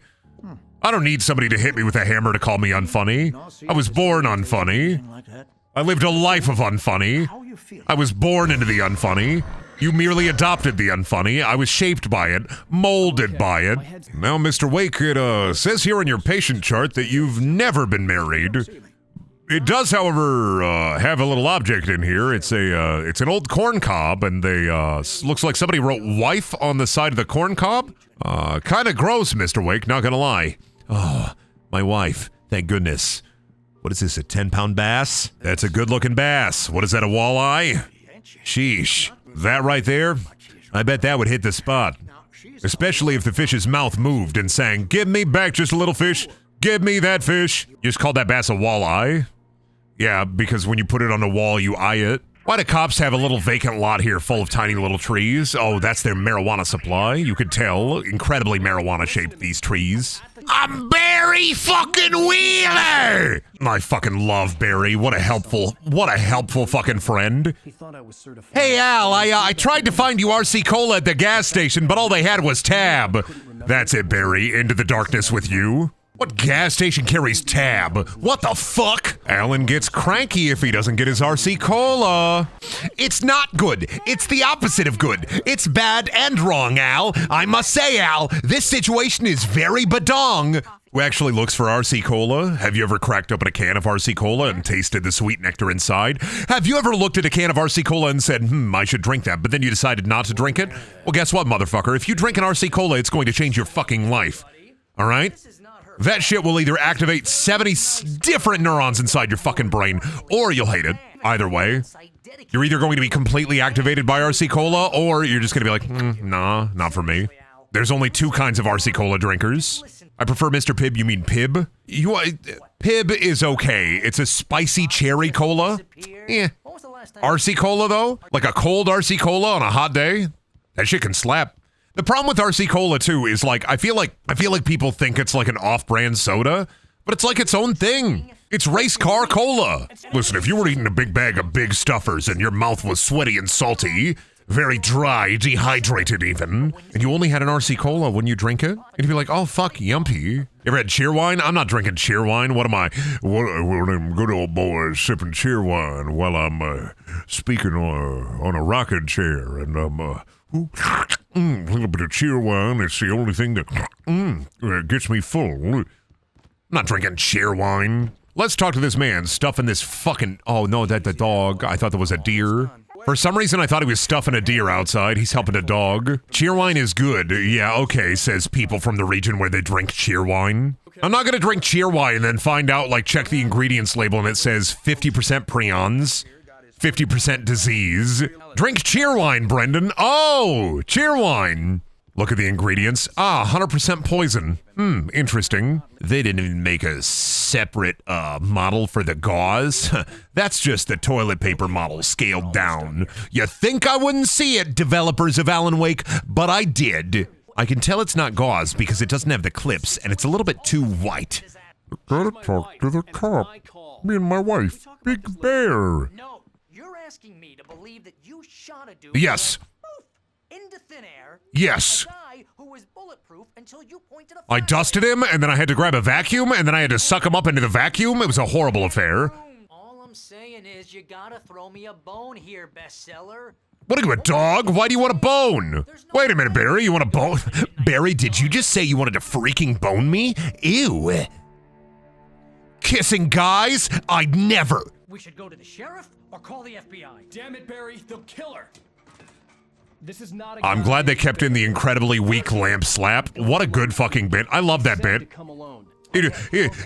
I don't need somebody to hit me with a hammer to call me unfunny. I was born unfunny. I lived a life of unfunny. I was born into the unfunny. You merely adopted the unfunny. I was shaped by it, molded by it. Now, Mr. Wake, it says here on your patient chart that you've never been married. It does, however, have a little object in here. It's an old corn cob, and looks like somebody wrote wife on the side of the corn cob. Kind of gross, Mr. Wake, not gonna lie. Oh, my wife, thank goodness. What is this, a 10-pound bass? That's a good-looking bass. What is that, a walleye? Sheesh. That right there, I bet that would hit the spot. Especially if the fish's mouth moved and sang, "Give me back just a little fish. Give me that fish." You just called that bass a walleye? Yeah, because when you put it on the wall, you eye it. Why do cops have a little vacant lot here full of tiny little trees? Oh, that's their marijuana supply. You could tell. Incredibly marijuana-shaped, these trees. I'm Barry fucking Wheeler! I fucking love Barry. What a helpful fucking friend. Hey, Al, I tried to find you RC Cola at the gas station, but all they had was Tab. That's it, Barry. Into the darkness with you. What gas station carries Tab? What the fuck? Alan gets cranky if he doesn't get his RC Cola. It's not good. It's the opposite of good. It's bad and wrong, Al. I must say, Al, this situation is very badong. Who actually looks for RC Cola? Have you ever cracked open a can of RC Cola and tasted the sweet nectar inside? Have you ever looked at a can of RC Cola and said, I should drink that, but then you decided not to drink it? Well, guess what, motherfucker? If you drink an RC Cola, it's going to change your fucking life. All right? That shit will either activate 70 different neurons inside your fucking brain, or you'll hate it. Either way. You're either going to be completely activated by RC Cola, or you're just going to be like, nah, not for me. There's only two kinds of RC Cola drinkers. I prefer Mr. Pibb. You mean Pibb? Pibb is okay. It's a spicy cherry cola. Yeah. RC Cola, though? Like a cold RC Cola on a hot day? That shit can slap. The problem with RC Cola, too, is like, I feel like people think it's like an off-brand soda, but it's like its own thing. It's race car cola. Listen, if you were eating a big bag of Big Stuffers and your mouth was sweaty and salty, very dry, dehydrated even, and you only had an RC Cola when you drink it, and you'd be like, oh, fuck, yumpy. You ever had Cheerwine? I'm not drinking Cheerwine. What am I? Well, them good old boys sipping Cheerwine while I'm speaking on a rocking chair, and I'm a little bit of Cheerwine. It's the only thing that gets me full. I'm not drinking Cheerwine. Let's talk to this man stuffing this fucking... Oh, no, that's the dog. I thought that was a deer. For some reason, I thought he was stuffing a deer outside. He's helping a dog. Cheerwine is good. Yeah, okay, says people from the region where they drink Cheerwine. I'm not going to drink Cheerwine and then find out, like, check the ingredients label and it says 50% prions, 50% disease. Drink Cheerwine, Brendan. Oh, Cheerwine. Look at the ingredients. 100% poison. Interesting. They didn't even make a separate model for the gauze. That's just the toilet paper model scaled down. You think I wouldn't see it, developers of Alan Wake, but I did. I can tell it's not gauze because it doesn't have the clips and it's a little bit too white. Gotta talk to the cop. Me and my wife, Big Bear. No, you're asking me to believe that you shot a dude. Yes. Into thin air. Yes. A guy who was bulletproof until you pointed a I dusted him, and then I had to grab a vacuum, and then I had to suck him up into the vacuum. It was a horrible affair. All I'm saying is you gotta throw me a bone here, bestseller. What are you, a dog? Why do you want a bone? Wait a minute, Barry, you want a bone? Barry, did you just say you wanted to freaking bone me? Ew. Kissing guys? I'd never. We should go to the sheriff or call the FBI. Damn it, Barry, they'll kill her. This is not a I'm glad they kept in the incredibly weak lamp slap. What a good fucking bit. I love that bit.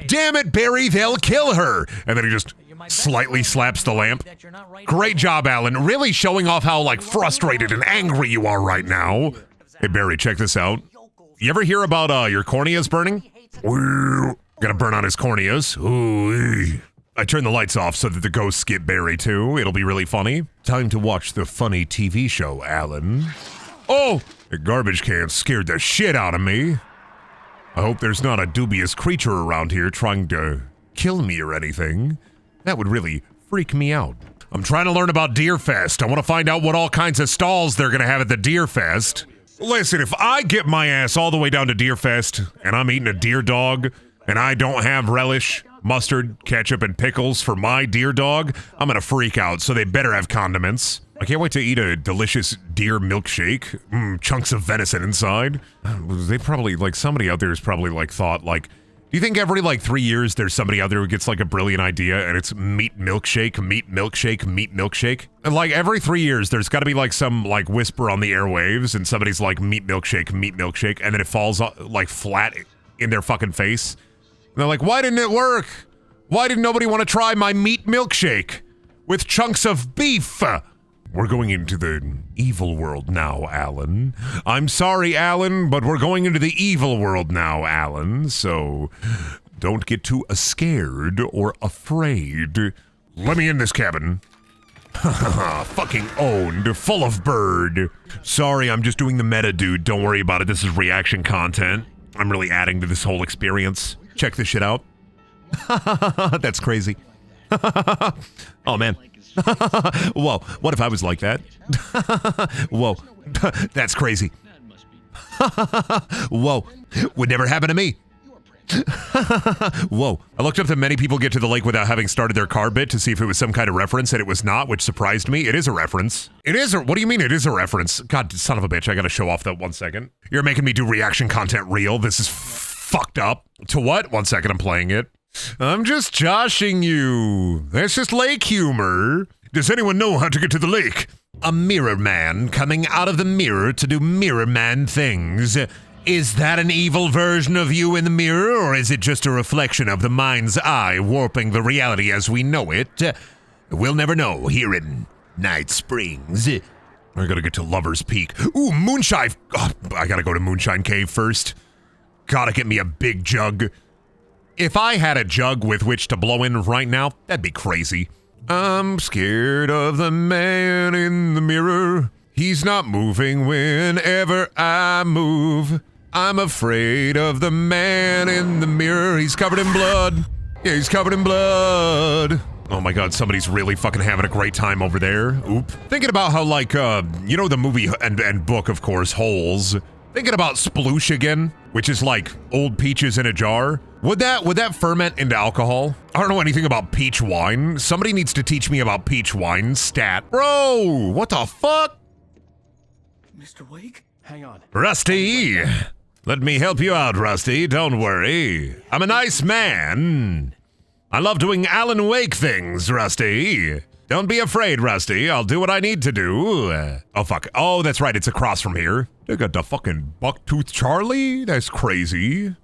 Damn it, Barry, they'll kill her. And then he just slightly slaps the lamp. Great job, Alan. Really showing off how, like, frustrated and angry you are right now. Hey, Barry, check this out. You ever hear about your corneas burning? Gonna burn out his corneas. Ooh. I turned the lights off so that the ghosts get Barry too. It'll be really funny. Time to watch the funny TV show, Alan. Oh! The garbage can scared the shit out of me. I hope there's not a dubious creature around here trying to kill me or anything. That would really freak me out. I'm trying to learn about Deer Fest. I want to find out what all kinds of stalls they're gonna have at the Deer Fest. Listen, if I get my ass all the way down to Deer Fest and I'm eating a deer dog and I don't have relish, mustard, ketchup, and pickles for my deer dog, I'm gonna freak out, so they better have condiments. I can't wait to eat a delicious deer milkshake. Chunks of venison inside. They probably, like, somebody out there has probably, like, thought, like, do you think every, like, 3 years there's somebody out there who gets, like, a brilliant idea and it's meat milkshake, meat milkshake, meat milkshake? And, like, every 3 years there's gotta be, like, some, like, whisper on the airwaves and somebody's like, meat milkshake, and then it falls, like, flat in their fucking face. And they're like, why didn't it work? Why did nobody want to try my meat milkshake with chunks of beef? We're going into the evil world now, Alan. I'm sorry, Alan, but we're going into the evil world now, Alan. So don't get too scared or afraid. Let me in this cabin. Fucking owned, full of bird. Sorry, I'm just doing the meta, dude. Don't worry about it. This is reaction content. I'm really adding to this whole experience. Check this shit out. That's crazy. Oh, man. Whoa, what if I was like that? Whoa, that's crazy. Whoa, would never happen to me. Whoa, I looked up that many people get to the lake without having started their car bit to see if it was some kind of reference, and it was not, which surprised me. It is a reference. It is what do you mean it is a reference? God, son of a bitch, I gotta show off that 1 second. You're making me do reaction content real. This is fucked up. To what? 1 second, I'm playing it. I'm just joshing you. That's just lake humor. Does anyone know how to get to the lake? A mirror man coming out of the mirror to do mirror man things. Is that an evil version of you in the mirror, or is it just a reflection of the mind's eye warping the reality as we know it? We'll never know here in Night Springs. I gotta get to Lover's Peak. Ooh, Moonshine. Oh, I gotta go to Moonshine Cave first. Gotta get me a big jug. If I had a jug with which to blow in right now, that'd be crazy. I'm scared of the man in the mirror. He's not moving whenever I move. I'm afraid of the man in the mirror. He's covered in blood. Yeah, he's covered in blood. Oh my god, somebody's really fucking having a great time over there. Oop. Thinking about how, like, you know the movie and book, of course, Holes. Thinking about sploosh again, which is like old peaches in a jar. Would that ferment into alcohol? I don't know anything about peach wine. Somebody needs to teach me about peach wine. Stat. Bro, what the fuck? Mr. Wake? Hang on. Rusty. Let me help you out, Rusty. Don't worry. I'm a nice man. I love doing Alan Wake things, Rusty. Don't be afraid, Rusty. I'll do what I need to do. Oh, fuck. Oh, that's right. It's across from here. They got the fucking Bucktooth Charlie? That's crazy.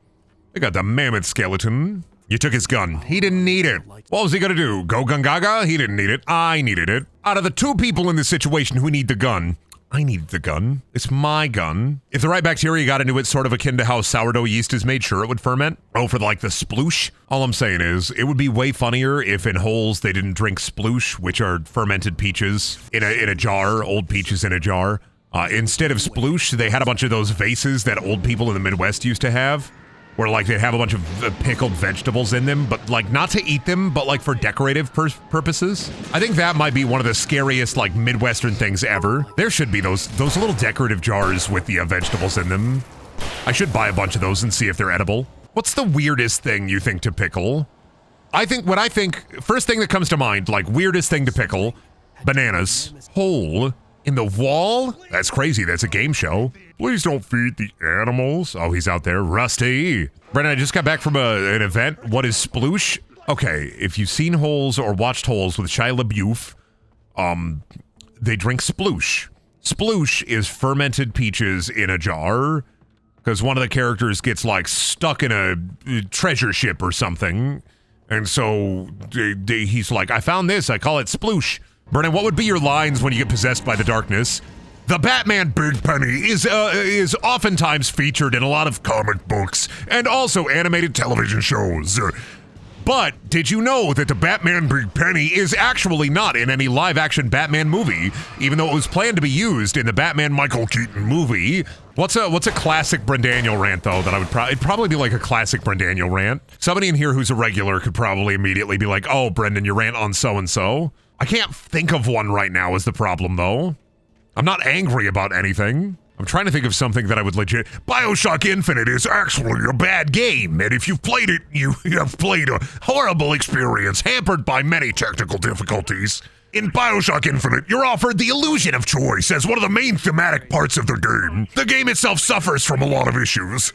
They got the mammoth skeleton. You took his gun. He didn't need it. What was he gonna do? Go Gungaga? He didn't need it. I needed it. Out of the two people in this situation who need the gun, I needed the gun. It's my gun. If the right bacteria got into it, sort of akin to how sourdough yeast is made, sure it would ferment. Oh, for like the sploosh? All I'm saying is, it would be way funnier if in Holes they didn't drink sploosh, which are fermented peaches in a jar, old peaches in a jar. Instead of sploosh, they had a bunch of those vases that old people in the Midwest used to have, where like they'd have a bunch of pickled vegetables in them, but like not to eat them, but like for decorative purposes. I think that might be one of the scariest like Midwestern things ever. There should be those little decorative jars with the vegetables in them. I should buy a bunch of those and see if they're edible. What's the weirdest thing you think to pickle? First thing that comes to mind, like weirdest thing to pickle, bananas. Hole in the wall? That's crazy. That's a game show. Please don't feed the animals. Oh, he's out there. Rusty. Brendan, I just got back from an event. What is sploosh? Okay, if you've seen Holes or watched Holes with Shia LaBeouf, they drink sploosh. Sploosh is fermented peaches in a jar, because one of the characters gets like stuck in a treasure ship or something, and so he's like, I found this, I call it sploosh. Brennan, what would be your lines when you get possessed by the darkness? The Batman Big Penny is oftentimes featured in a lot of comic books and also animated television shows. But did you know that the Batman Big Penny is actually not in any live-action Batman movie, even though it was planned to be used in the Batman Michael Keaton movie? What's a classic Brendaniel rant, though, that I would it'd probably be like a classic Brendaniel rant. Somebody in here who's a regular could probably immediately be like, oh, Brendan, your rant on so-and-so. I can't think of one right now is the problem, though. I'm not angry about anything. I'm trying to think of something that I would legit... BioShock Infinite is actually a bad game, and if you've played it, you have played a horrible experience hampered by many technical difficulties. In BioShock Infinite, you're offered the illusion of choice as one of the main thematic parts of the game. The game itself suffers from a lot of issues.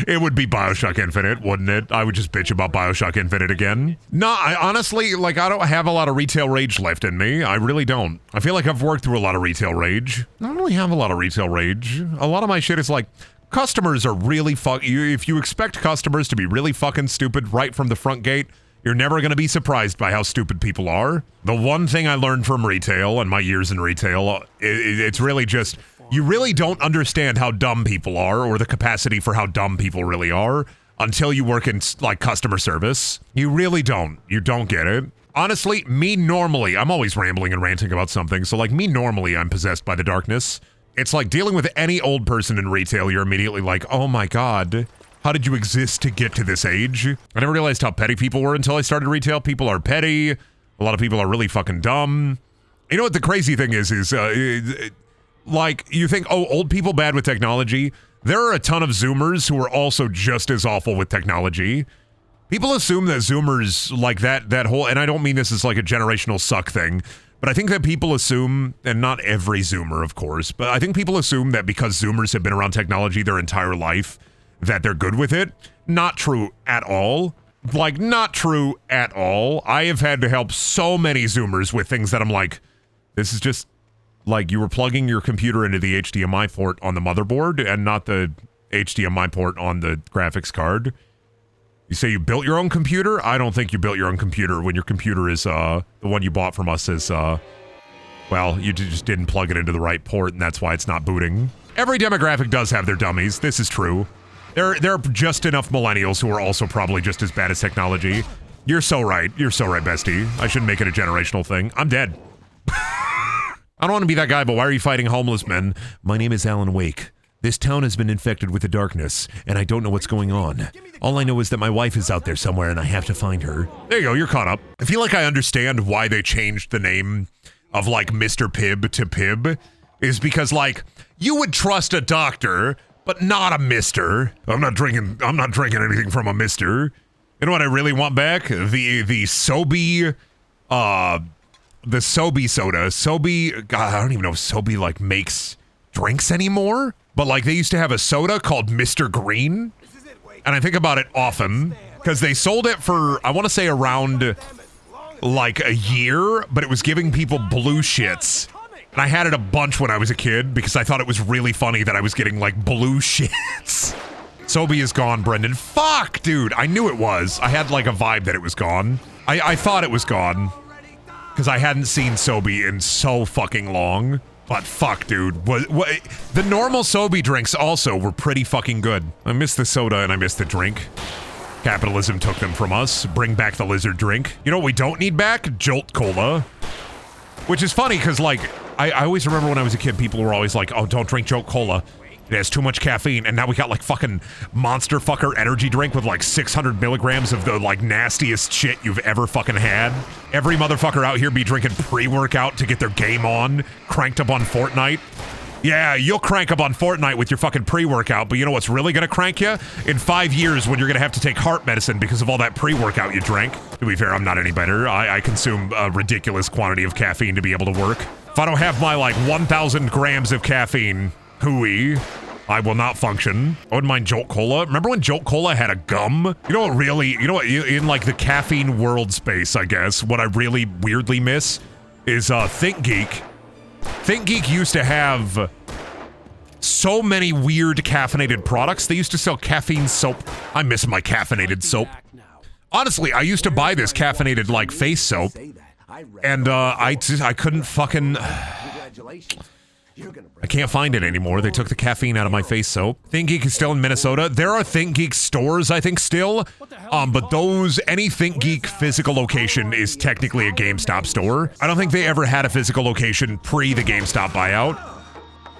It would be BioShock Infinite, wouldn't it? I would just bitch about BioShock Infinite again. No, I honestly, like, I don't have a lot of retail rage left in me. I really don't. I feel like I've worked through a lot of retail rage. I don't really have a lot of retail rage. A lot of my shit is like, customers are really if you expect customers to be really fucking stupid right from the front gate, you're never gonna be surprised by how stupid people are. The one thing I learned from retail and my years in retail, it's really just... You really don't understand how dumb people are or the capacity for how dumb people really are until you work in, like, customer service. You really don't. You don't get it. Honestly, me normally, I'm always rambling and ranting about something, so, like, me normally, I'm possessed by the darkness. It's like dealing with any old person in retail, you're immediately like, oh my god, how did you exist to get to this age? I never realized how petty people were until I started retail. People are petty. A lot of people are really fucking dumb. You know what the crazy thing is like, you think, oh, old people bad with technology. There are a ton of Zoomers who are also just as awful with technology. People assume that Zoomers, like that whole, and I don't mean this as like a generational suck thing, but I think that people assume, and not every Zoomer, of course, but I think people assume that because Zoomers have been around technology their entire life, that they're good with it. Not true at all. Like, not true at all. I have had to help so many Zoomers with things that I'm like, this is just like you were plugging your computer into the HDMI port on the motherboard and not the HDMI port on the graphics card. You say you built your own computer? I don't think you built your own computer when your computer is, the one you bought from us is, well, you just didn't plug it into the right port and that's why it's not booting. Every demographic does have their dummies. This is true. There are just enough millennials who are also probably just as bad as technology. You're so right. You're so right, bestie. I shouldn't make it a generational thing. I'm dead. I don't want to be that guy, but why are you fighting homeless men? My name is Alan Wake. This town has been infected with the darkness, and I don't know what's going on. All I know is that my wife is out there somewhere, and I have to find her. There you go, you're caught up. I feel like I understand why they changed the name of, like, Mr. Pibb to Pibb, is because, like, you would trust a doctor, but not a mister. I'm not drinking anything from a mister. You know what I really want back? The Sobe, the Sobe soda. Sobe, God, I don't even know if Sobe, like, makes drinks anymore. But, like, they used to have a soda called Mr. Green. And I think about it often. Because they sold it for, I want to say around, like, a year. But it was giving people blue shits. And I had it a bunch when I was a kid. Because I thought it was really funny that I was getting, like, blue shits. Sobe is gone, Brendan. Fuck, dude. I knew it was. I had, like, a vibe that it was gone. I thought it was gone. Because I hadn't seen Sobe in so fucking long. But fuck, dude. The normal Sobe drinks also were pretty fucking good. I miss the soda and I miss the drink. Capitalism took them from us. Bring back the lizard drink. You know what we don't need back? Jolt Cola. Which is funny because, like, I always remember when I was a kid, people were always like, oh, don't drink Jolt Cola. It has too much caffeine, and now we got, like, fucking Monster Fucker energy drink with, like, 600 milligrams of the, like, nastiest shit you've ever fucking had. Every motherfucker out here be drinking pre-workout to get their game on, cranked up on Fortnite. Yeah, you'll crank up on Fortnite with your fucking pre-workout, but you know what's really gonna crank you? In 5 years when you're gonna have to take heart medicine because of all that pre-workout you drank. To be fair, I'm not any better. I consume a ridiculous quantity of caffeine to be able to work. If I don't have my, like, 1,000 grams of caffeine, hooey, I will not function. I wouldn't mind Jolt Cola. Remember when Jolt Cola had a gum? You know what, in like the caffeine world space, I guess, what I really weirdly miss is ThinkGeek. ThinkGeek used to have so many weird caffeinated products. They used to sell caffeine soap. I miss my caffeinated soap. Honestly, I used to buy this caffeinated, like, face soap, and I couldn't fucking... I can't find it anymore. They took the caffeine out of my face soap. ThinkGeek is still in Minnesota. There are ThinkGeek stores, I think, still. But any ThinkGeek physical location is technically a GameStop store. I don't think they ever had a physical location pre the GameStop buyout.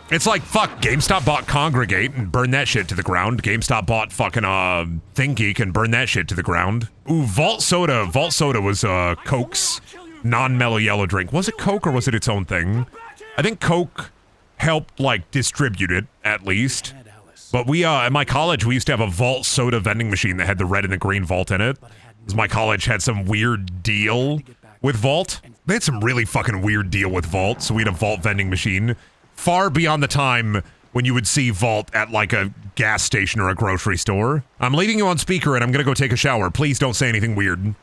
It's like, fuck, GameStop bought Congregate and burned that shit to the ground. GameStop bought fucking ThinkGeek and burned that shit to the ground. Ooh, Vault Soda. Vault Soda was Coke's non-mellow yellow drink. Was it Coke or was it its own thing? I think Coke helped, like, distribute it, at least. But we, at my college, we used to have a Vault Soda vending machine that had the red and the green Vault in it. Because my college had some weird deal with Vault. They had some really fucking weird deal with Vault, so we had a Vault vending machine. Far beyond the time when you would see Vault at, like, a gas station or a grocery store. I'm leaving you on speaker and I'm gonna go take a shower. Please don't say anything weird.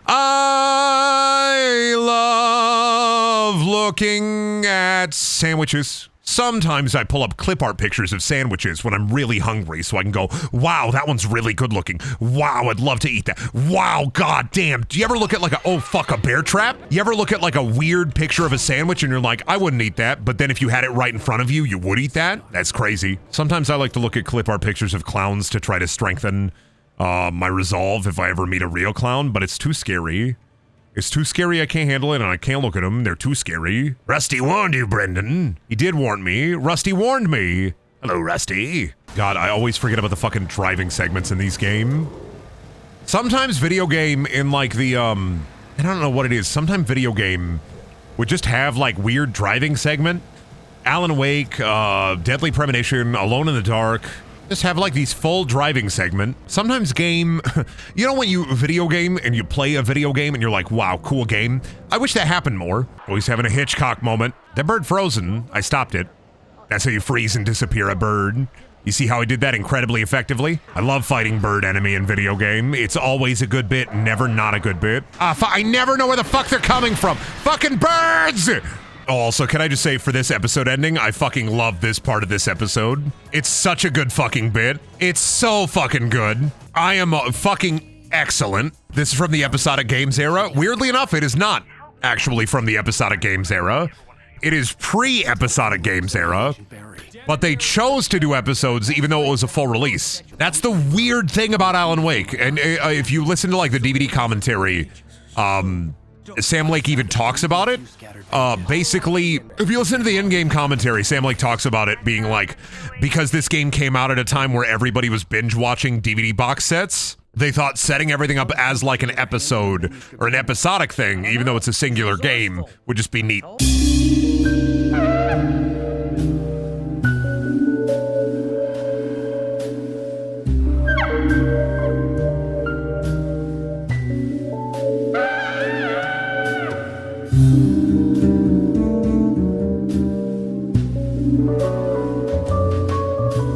I love looking at sandwiches. Sometimes I pull up clip art pictures of sandwiches when I'm really hungry so I can go, wow, that one's really good looking. Wow, I'd love to eat that. Wow, goddamn. Do you ever look at like a bear trap? You ever look at like a weird picture of a sandwich and you're like, I wouldn't eat that, but then if you had it right in front of you, you would eat that? That's crazy. Sometimes I like to look at clip art pictures of clowns to try to strengthen my resolve if I ever meet a real clown, but it's too scary. It's too scary, I can't handle it, and I can't look at them. They're too scary. Rusty warned you, Brendan. He did warn me. Rusty warned me. Hello, Rusty. God, I always forget about the fucking driving segments in these games. Sometimes video game in like the, I don't know what it is. Sometimes video game would just have like weird driving segment. Alan Wake, Deadly Premonition, Alone in the Dark. Just have like these full driving segment. Sometimes game, you know when you video game and you play a video game and you're like, wow, cool game. I wish that happened more. Always having a Hitchcock moment. That bird frozen, I stopped it. That's how you freeze and disappear a bird. You see how I did that incredibly effectively? I love fighting bird enemy in video game. It's always a good bit, never not a good bit. I never know where the fuck they're coming from. Fucking birds! Oh, also, can I just say, for this episode ending, I fucking love this part of this episode. It's such a good fucking bit. It's so fucking good. I am fucking excellent. This is from the episodic games era. Weirdly enough, it is not actually from the episodic games era. It is pre-episodic games era. But they chose to do episodes even though it was a full release. That's the weird thing about Alan Wake. And if you listen to like the DVD commentary, Sam Lake even talks about it. Basically, if you listen to the in-game commentary, Sam Lake talks about it being like, because this game came out at a time where everybody was binge watching DVD box sets, they thought setting everything up as like an episode or an episodic thing, even though it's a singular game, would just be neat.